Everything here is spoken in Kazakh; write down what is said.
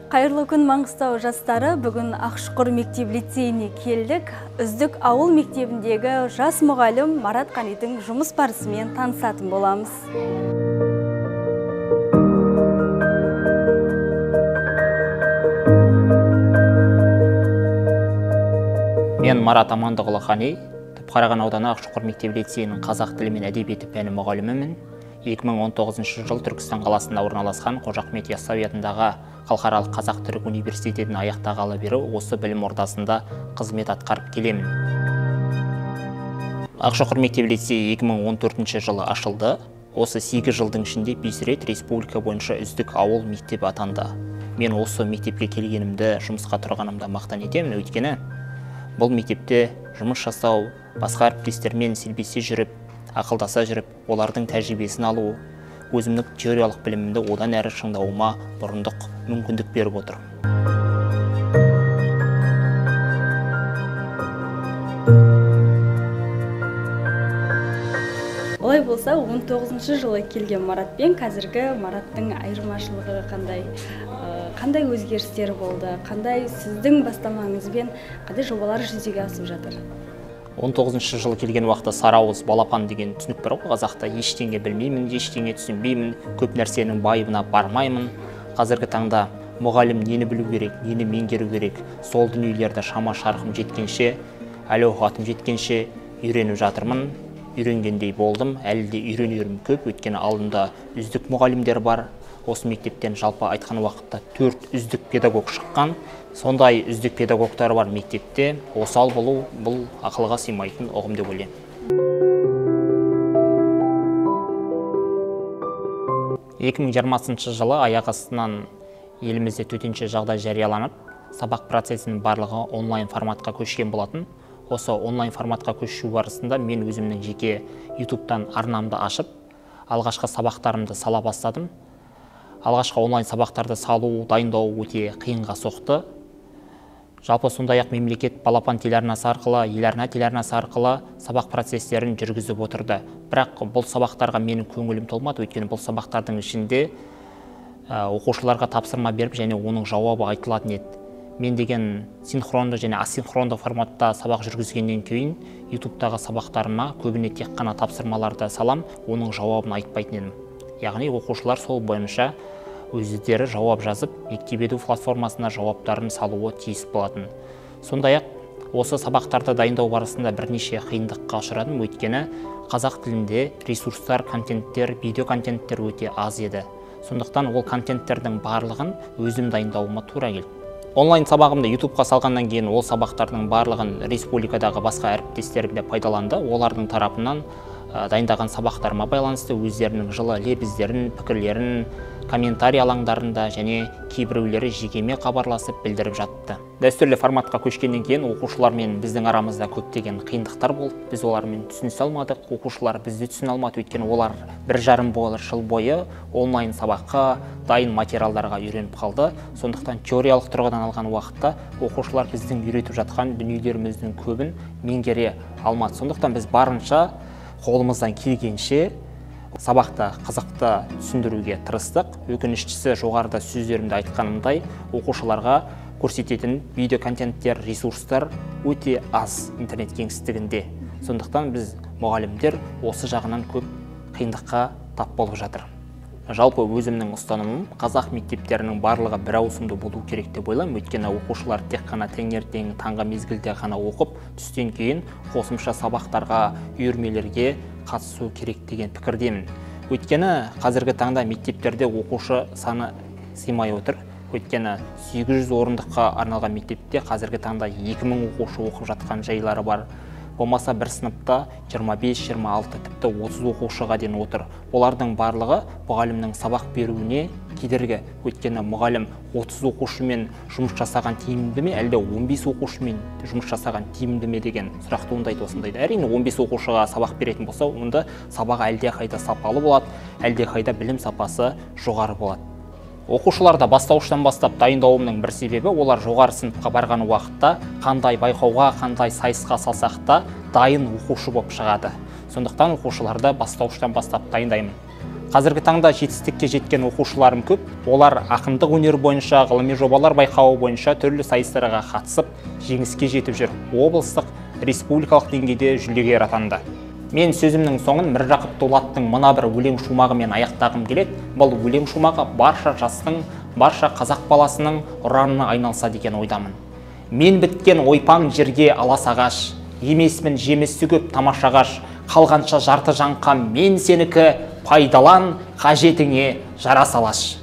Қайырлы күн Маңғыстау жастары, бүгін Ақшұқыр мектеп-лицейіне келдік. Үздік ауыл мектебіндегі жас мұғалім Марат Қанидың жұмыс барысымен танысатын боламыз. Мен Марат Амандығұлы Қани, Түпқараған ауданы Ақшұқыр мектеп-лицейінің қазақ тілі мен әдебиеті пәні мұғалімімін. 2019 жыл Түркістан қаласында орналасқан Қожа Ахмет Яссауи атындағы Халықаралық Қазақ-Түрік университетін аяқтағалы бері осы білім ордасында қызмет атқарып келемін. Ақшұқыр мектеп-лицейі 2014 жылы ашылды. Осы 8 жылдың ішінде 5 рет республика бойынша үздік ауыл мектеп атанды. Мен осы мектепке келгенімді, жұмысқа тұрғанымда мақтан етемін, өйткені бұл мектепте жұмыс жасау, басқа әріптестермен селбесе жүріп, ақылдаса жүріп, олардың тәжірибесін алу, өзімнің теориялық білімімді одан әрі шыңдауыма бұрындық мүмкіндік беріп отыр. Олай болса, 19 жылы келген Маратпен қазіргі Мараттың айырмашылығы қандай өзгерістер болды, қандай сіздің бастамаңызбен қандай жобалар жүзеге асып жатыр? 19 жылы келген уақытта сарауыз балапан деген түсінік бар ғой, қазақта ештеңе білмеймін, ештеңе түсінбеймін, көп нәрсенің байыбына бармаймын. Қазіргі таңда мұғалім нені білу керек, нені меңгеру керек, сол дүниелерді шама шарқым жеткенше, әл-ауқатым жеткенше үйреніп жатырмын. Үйренгендей болдым, әлі де үйренерім көп, өйткені алдымда үздік мұғалімдер бар. Осы мектептен жалпы айтқан уақытта 4 үздік педагог шыққан. Сондай үздік педагогтар бар мектепте. Осал болу бұл ақылға сыймайтын ұғым деп ойлаймын. 2020 жылы аяқ астынан елімізде төтенше жағдай жарияланып, сабақ процесінің барлығы онлайн форматқа көшкен болатын. Осы онлайн форматқа көшу барысында мен өзімнің жеке YouTube-тан арнамды ашып, алғашқы сабақтарымды сала бастадым. Алғашқы онлайн сабақтарды салу, дайындау өте қиынға соқты. Жалпы сондай-ақ мемлекет балапан телеарнасы арқылы, еларна телеарнасы арқылы сабақ процестерін жүргізіп отырды. Бірақ бұл сабақтарға менің көңілім толмады, өйткені бұл сабақтардың ішінде оқушыларға тапсырма беріп, және оның жауабы айтылатын еді. Мен деген синхронды және асинхронды форматта сабақ жүргізгеннен кейін YouTube-тағы сабақтарыма көбіне тек қана тапсырмаларды салам, оның жауабын айтпайтын едім. Яғни оқушылар сол бойынша өздері жауап жазып, Мектеп Edu платформасына жауаптарын салуы тиіс болатын. Сондай-ақ осы сабақтарды дайындау барысында бірнеше қиындыққа ұшырадым, өйткені қазақ тілінде ресурстар, контенттер, видео контенттер өте аз еді. Сондықтан ол контенттердің барлығын өзім дайындауыма тура келді. Онлайн сабағымды YouTube-қа салғаннан кейін ол сабақтардың барлығын республикадағы басқа әріптестерім де пайдаланды. Олардың тарапынан дайындаған сабақтарыма байланысты өздерінің жылы лебіздерін, пікірлерін, комментарий алаңдарында және кейбіреулері жекеме хабарласып білдіріп жатты. Дәстүрлі форматқа көшкеннен кейін оқушылармен біздің арамызда көптеген қиындықтар болды. Біз олармен түсінісе алмадық, оқушылар бізді түсіне алмады, өйткені олар 1,5 жыл бойы онлайн сабаққа, дайын материалдарға үйреніп қалды. Сондықтан теориялық тұрғыдан алған уақытта оқушылар біздің үйретіп жатқан дүниелеріміздің көбін меңгере алмады. Сондықтан біз барынша қолымыздан келгенше сабақта қызықты түсіндіруге тырыстық. Өкініштісі, жоғарыда сөздерімді айтқанымдай, оқушыларға көрсететін видео контенттер, ресурстар өте аз интернет кеңістігінде. Сондықтан біз мұғалімдер осы жағынан көп қиындыққа тап болып жатыр. Жалпы өзімнің ұстанымым, қазақ мектептерінің барлығы бір ауысымды болу керек деп ойлаймын, өйткені оқушылар тек қана таңертең таңғы мезгілде ғана оқып, түстен кейін қосымша сабақтарға, үйірмелерге қатысу керек деген пікірдемін. Өйткені қазіргі таңда мектептерде оқушы саны сыймай отыр. Өйткені 800 орындыққа арналған мектепте қазіргі таңда 2000 оқушы оқып жатқан жайлары бар. Болмаса бір сыныпта 25, 26, тіпті 30 оқушыға дейін отыр. Олардың барлығы мұғалімнің сабақ беруіне кедергі. Өйткені мұғалім 30 оқушымен жұмыс жасаған тиімді ме, әлде 15 оқушымен жұмыс жасаған тиімді ме деген сұрақ туындайды осындайда. Әрине 15 оқушыға сабақ беретін болса, онда сабақ әлде қайда сапалы болады, әлде қайда білім сапасы жоғары болады. Оқушыларда бастауыштан бастап дайындауымның бір себебі, олар жоғары сыныпқа барған уақытта қандай байқауға, қандай сайысқа салсақ та дайын оқушы болып шығады. Сондықтан оқушыларды бастауыштан бастап дайындаймын. Қазіргі таңда жетістікке жеткен оқушыларым көп. Олар ақындық өнер бойынша, ғылыми жобалар байқауы бойынша түрлі сайыстарға қатысып, жеңіске жетіп жүр. Облыстық, республикалық деңгейде жүлдегер атанды. Мен сөзімнің соңын Міржақып Дулаттың мына бір өлең шумағымен аяқтағым келеді. Бұл өлең шумағы барша жастың, барша қазақ баласының ұранына айналса деген ойдамын. Мен біткен ойпаң жерге алас ағаш, емесмін жемесі көп тамаша ағаш, қалғанша жарты жаңқа мен сенікі, пайдалан қажетіңе жара салаш.